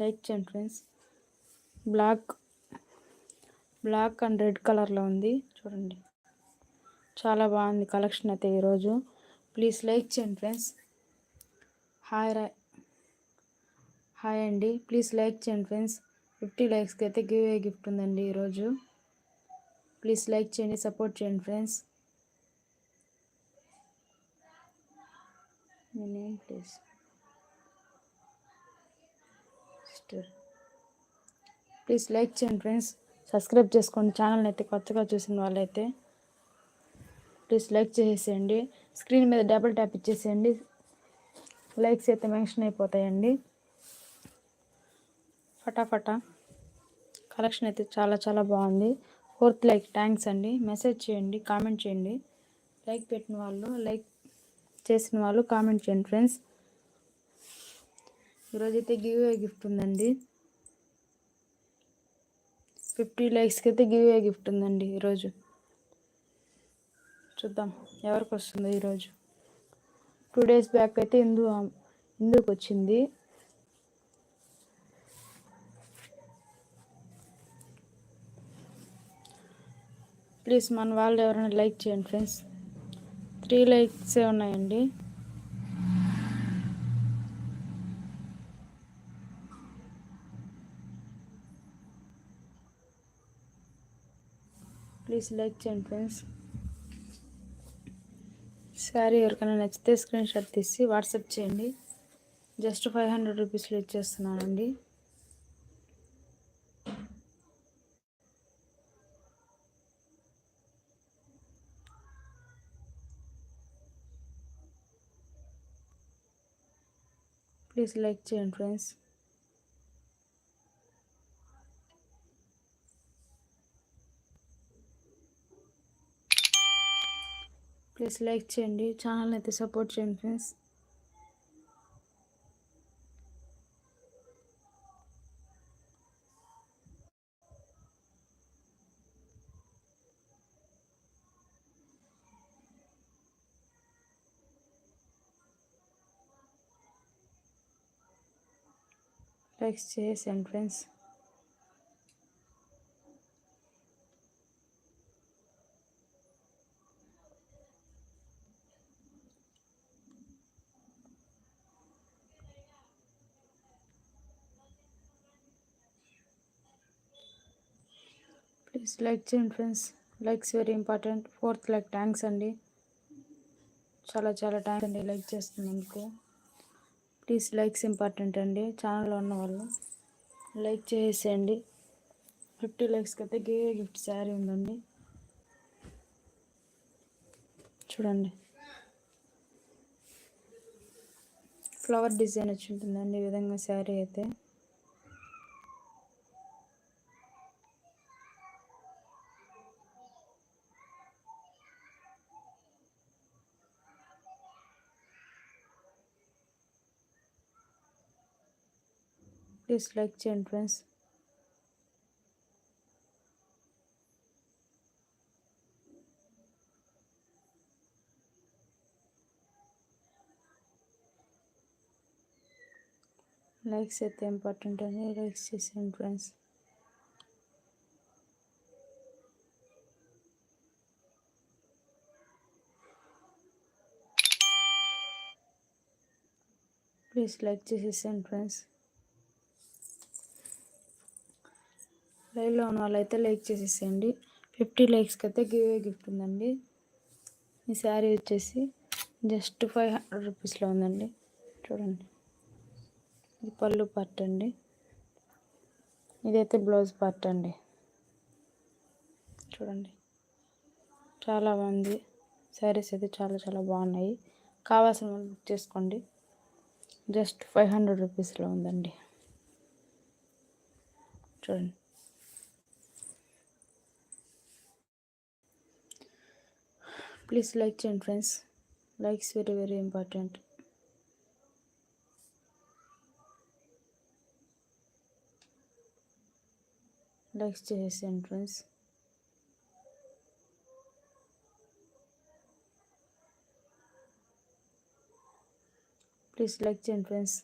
Like చేయండి friends. Black and red కలర్లో ఉంది చూడండి. చాలా బాగుంది కలెక్షన్ అయితే ఈరోజు. ప్లీజ్ లైక్ చేయండి ఫ్రెండ్స్. హాయ్ అండి. ప్లీజ్ లైక్ చేయండి ఫ్రెండ్స్. 50 లైక్స్కి అయితే గిఫ్ట్ ఉందండి ఈరోజు. ప్లీజ్ లైక్ చేయండి, సపోర్ట్ చేయండి friends. Me name please. Please like చేయండి ఫ్రెండ్స్. సబ్స్క్రైబ్ చేసుకోండి ఛానల్ని అయితే కొత్తగా చూసిన వాళ్ళైతే. ప్లీజ్ లైక్ చేసేయండి. స్క్రీన్ మీద డబుల్ ట్యాప్ ఇచ్చేసేయండి. లైక్స్ అయితే మెన్షన్ అయిపోతాయండి. ఫటాఫటా కలెక్షన్ అయితే చాలా చాలా బాగుంది. 4th లైక్ థ్యాంక్స్ అండి. మెసేజ్ చేయండి, కామెంట్ చేయండి. లైక్ పెట్టిన వాళ్ళు, లైక్ చేసిన వాళ్ళు కామెంట్ చేయండి ఫ్రెండ్స్. ఈరోజైతే గిఫ్ట్ ఉందండి. 50 లైక్స్కి అయితే గిఫ్ట్ ఉందండి ఈరోజు. చూద్దాం ఎవరికి వస్తుందో ఈరోజు. 2 days బ్యాక్ అయితే ఇందుకు వచ్చింది. ప్లీజ్ మన వాళ్ళు ఎవరైనా లైక్ చేయండి ఫ్రెండ్స్. 3 లైక్సే ఉన్నాయండి. ప్లీజ్ లైక్ చేయండి ఫ్రెండ్స్. శారీ ఎవరికైనా నచ్చితే స్క్రీన్ షాట్ తీసి వాట్సాప్ చేయండి. జస్ట్ 500 రూపీస్లో ఇచ్చేస్తున్నానండి. ప్లీజ్ లైక్ చేయండి ఫ్రెండ్స్. ప్లీజ్ లైక్ చేయండి, ఛానల్ని అయితే సపోర్ట్ చేయండి ఫ్రెండ్స్. లైక్స్ చేసేయండి ఫ్రెండ్స్. ప్లీజ్ లైక్ చేయండి friends. Likes very important. 4th like thanks అండి. చాలా చాలా థ్యాంక్స్ అండి లైక్ చేస్తున్నందుకు. ప్లీజ్ లైక్స్ ఇంపార్టెంట్ అండి. ఛానల్లో ఉన్న వాళ్ళు లైక్ చేసేయండి. 50 లైక్స్కి అయితే గిఫ్ట్ శారీ ఉందండి. చూడండి ఫ్లవర్ డిజైన్ వచ్చి ఉంటుందండి ఈ విధంగా శారీ అయితే. ప్లీజ్ లైక్ చేయండి ఫ్రెండ్స్. లైక్స్ అయితే ఇంపార్టెంట్ అండి. లైక్స్ చేసేయండి ఫ్రెండ్స్. ప్లీజ్ లైక్ చేసేసేయండి ఫ్రెండ్స్. లైవ్లో ఉన్న వాళ్ళైతే లైక్ చేసేసేయండి. 50 లైక్స్కి అయితే గిఫ్ట్ ఉందండి. ఈ శారీ వచ్చేసి జస్ట్ 500 రూపీస్లో ఉందండి. చూడండి ఇది పళ్ళు పార్ట్ అండి. ఇదైతే బ్లౌజ్ పార్ట్ అండి. చూడండి చాలా బాగుంది. శారీస్ అయితే చాలా చాలా బాగున్నాయి. కావాల్సిన వాళ్ళు బుక్ చేసుకోండి. జస్ట్ 500 రూపీస్లో ఉందండి. చూడండి ప్లీజ్ లైక్ చేయండి friends. Likes very very important. Likes చేసేయండి ఫ్రెండ్స్. ప్లీజ్ లైక్ చేయండి ఫ్రెండ్స్.